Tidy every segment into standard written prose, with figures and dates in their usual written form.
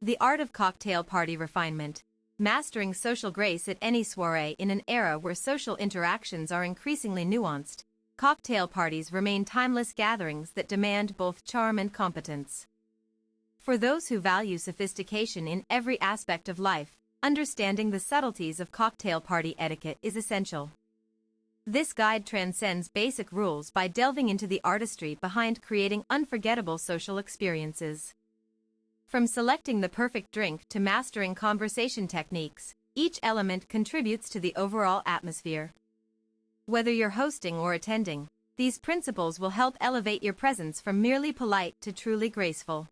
The Art of Cocktail Party Refinement. Mastering social grace at any soiree. In an era where social interactions are increasingly nuanced, cocktail parties remain timeless gatherings that demand both charm and competence. For those who value sophistication in every aspect of life, understanding the subtleties of cocktail party etiquette is essential. This guide transcends basic rules by delving into the artistry behind creating unforgettable social experiences. From selecting the perfect drink to mastering conversation techniques, each element contributes to the overall atmosphere. Whether you're hosting or attending, these principles will help elevate your presence from merely polite to truly graceful.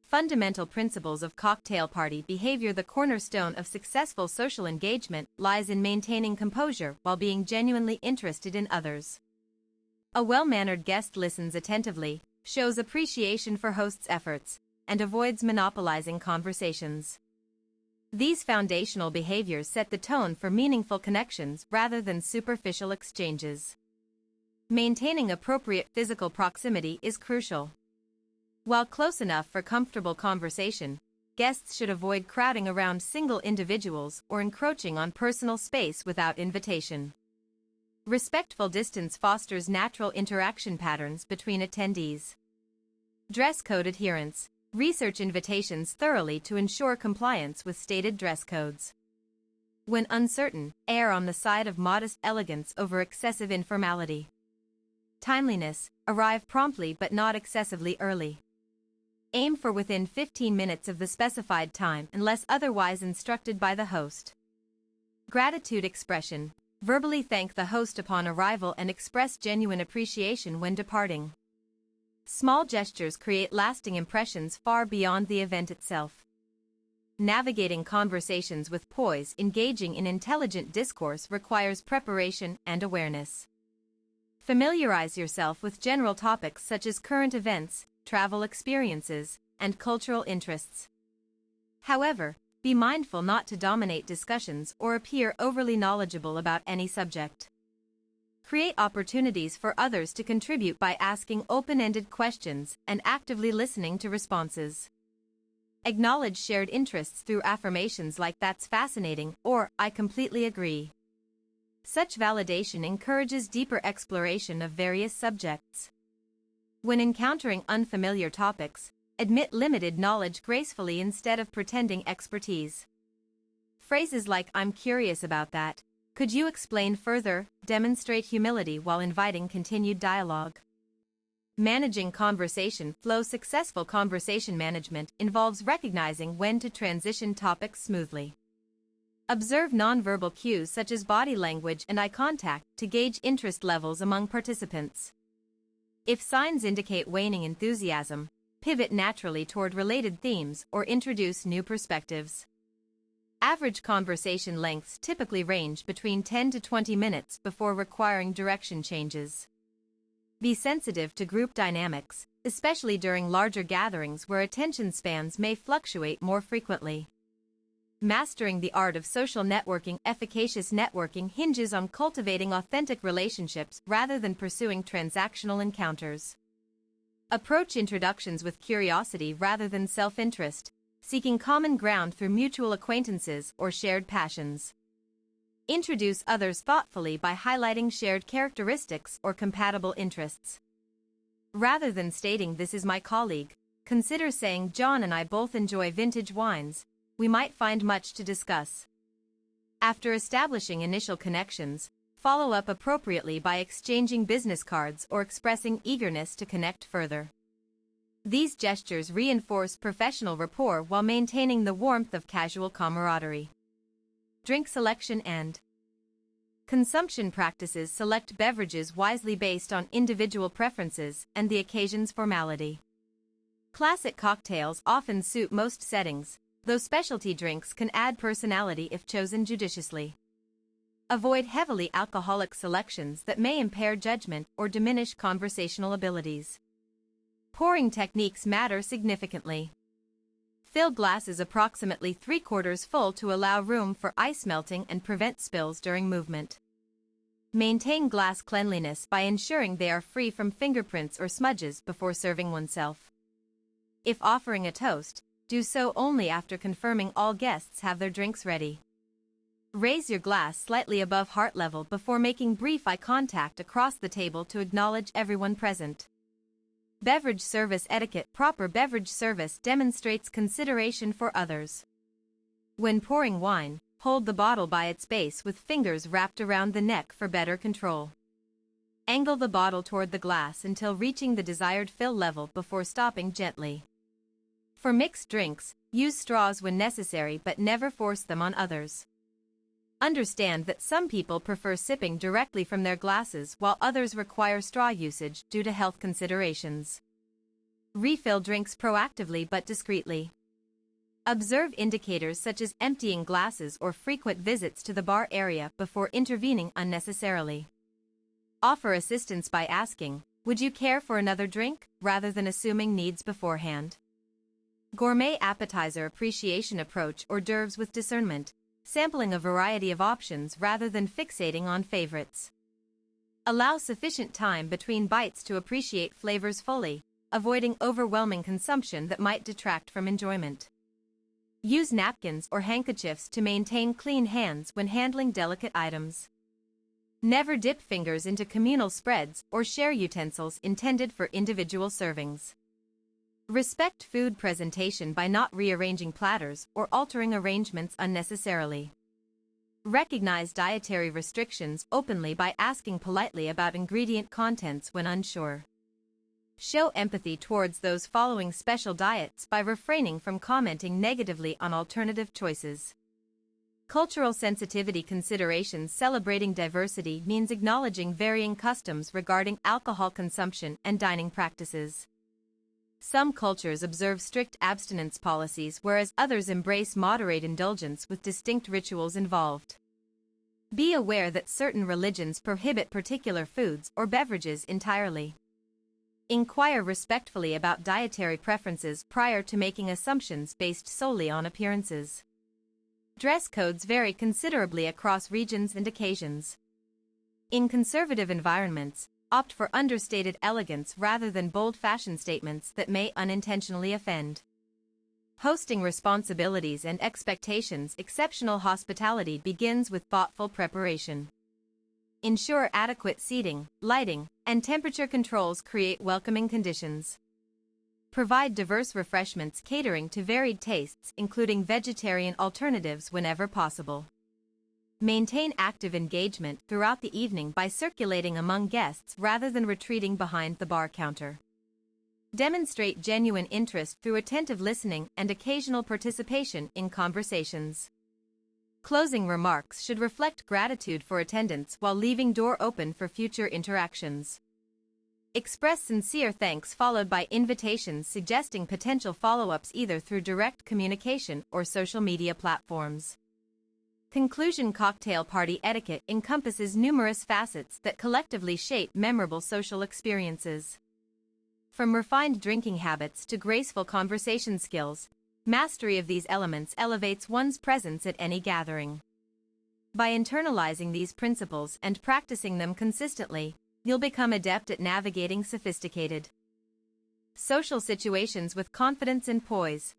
Fundamental principles of cocktail party behavior. The cornerstone of successful social engagement lies in maintaining composure while being genuinely interested in others. A well-mannered guest listens attentively, shows appreciation for host's efforts, and avoids monopolizing conversations. These foundational behaviors set the tone for meaningful connections rather than superficial exchanges. Maintaining appropriate physical proximity is crucial. While close enough for comfortable conversation, guests should avoid crowding around single individuals or encroaching on personal space without invitation. Respectful distance fosters natural interaction patterns between attendees. Dress code adherence. Research invitations thoroughly to ensure compliance with stated dress codes. When uncertain, err on the side of modest elegance over excessive informality. Timeliness. Arrive promptly but not excessively early. Aim for within 15 minutes of the specified time unless otherwise instructed by the host. Gratitude expression. Verbally thank the host upon arrival and express genuine appreciation when departing. Small gestures create lasting impressions far beyond the event itself. Navigating conversations with poise. Engaging in intelligent discourse requires preparation and awareness. Familiarize yourself with general topics such as current events, travel experiences, and cultural interests. However, be mindful not to dominate discussions or appear overly knowledgeable about any subject. Create opportunities for others to contribute by asking open-ended questions and actively listening to responses. Acknowledge shared interests through affirmations like "that's fascinating" or "I completely agree." Such validation encourages deeper exploration of various subjects. When encountering unfamiliar topics, admit limited knowledge gracefully instead of pretending expertise. Phrases like "I'm curious about that," "could you explain further," demonstrate humility while inviting continued dialogue. Managing conversation flow. Successful conversation management involves recognizing when to transition topics smoothly. Observe nonverbal cues such as body language and eye contact to gauge interest levels among participants. If signs indicate waning enthusiasm, pivot naturally toward related themes or introduce new perspectives. Average conversation lengths typically range between 10 to 20 minutes before requiring direction changes. Be sensitive to group dynamics, especially during larger gatherings where attention spans may fluctuate more frequently. Mastering the art of social networking. Efficacious networking hinges on cultivating authentic relationships rather than pursuing transactional encounters. Approach introductions with curiosity rather than self-interest, seeking common ground through mutual acquaintances or shared passions. Introduce others thoughtfully by highlighting shared characteristics or compatible interests. Rather than stating "this is my colleague," consider saying "John and I both enjoy vintage wines. We might find much to discuss." After establishing initial connections, follow up appropriately by exchanging business cards or expressing eagerness to connect further. These gestures reinforce professional rapport while maintaining the warmth of casual camaraderie. Drink selection and consumption practices. Select beverages wisely based on individual preferences and the occasion's formality. Classic cocktails often suit most settings, though specialty drinks can add personality if chosen judiciously. Avoid heavily alcoholic selections that may impair judgment or diminish conversational abilities. Pouring techniques matter significantly. Fill glasses approximately 3/4 full to allow room for ice melting and prevent spills during movement. Maintain glass cleanliness by ensuring they are free from fingerprints or smudges before serving oneself. If offering a toast, do so only after confirming all guests have their drinks ready. Raise your glass slightly above heart level before making brief eye contact across the table to acknowledge everyone present. Beverage service etiquette. Proper beverage service demonstrates consideration for others. When pouring wine, hold the bottle by its base with fingers wrapped around the neck for better control. Angle the bottle toward the glass until reaching the desired fill level before stopping gently. For mixed drinks, use straws when necessary but never force them on others. Understand that some people prefer sipping directly from their glasses while others require straw usage due to health considerations. Refill drinks proactively but discreetly. Observe indicators such as emptying glasses or frequent visits to the bar area before intervening unnecessarily. Offer assistance by asking, "Would you care for another drink?" rather than assuming needs beforehand. Gourmet appetizer appreciation. Approach hors d'oeuvres with discernment, sampling a variety of options rather than fixating on favorites. Allow sufficient time between bites to appreciate flavors fully, avoiding overwhelming consumption that might detract from enjoyment. Use napkins or handkerchiefs to maintain clean hands when handling delicate items. Never dip fingers into communal spreads or share utensils intended for individual servings. Respect food presentation by not rearranging platters or altering arrangements unnecessarily. Recognize dietary restrictions openly by asking politely about ingredient contents when unsure. Show empathy towards those following special diets by refraining from commenting negatively on alternative choices. Cultural sensitivity considerations. Celebrating diversity means acknowledging varying customs regarding alcohol consumption and dining practices. Some cultures observe strict abstinence policies whereas others embrace moderate indulgence with distinct rituals involved. Be aware that certain religions prohibit particular foods or beverages entirely. Inquire respectfully about dietary preferences prior to making assumptions based solely on appearances. Dress codes vary considerably across regions and occasions. In conservative environments, opt for understated elegance rather than bold fashion statements that may unintentionally offend. Hosting responsibilities and expectations. Exceptional hospitality begins with thoughtful preparation. Ensure adequate seating, lighting, and temperature controls create welcoming conditions. Provide diverse refreshments catering to varied tastes, including vegetarian alternatives whenever possible. Maintain active engagement throughout the evening by circulating among guests rather than retreating behind the bar counter. Demonstrate genuine interest through attentive listening and occasional participation in conversations. Closing remarks should reflect gratitude for attendance while leaving door open for future interactions. Express sincere thanks followed by invitations suggesting potential follow-ups either through direct communication or social media platforms. Conclusion. Cocktail party etiquette encompasses numerous facets that collectively shape memorable social experiences. From refined drinking habits to graceful conversation skills, mastery of these elements elevates one's presence at any gathering. By internalizing these principles and practicing them consistently, you'll become adept at navigating sophisticated social situations with confidence and poise.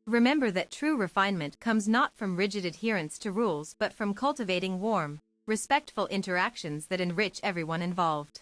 Remember that true refinement comes not from rigid adherence to rules but from cultivating warm, respectful interactions that enrich everyone involved.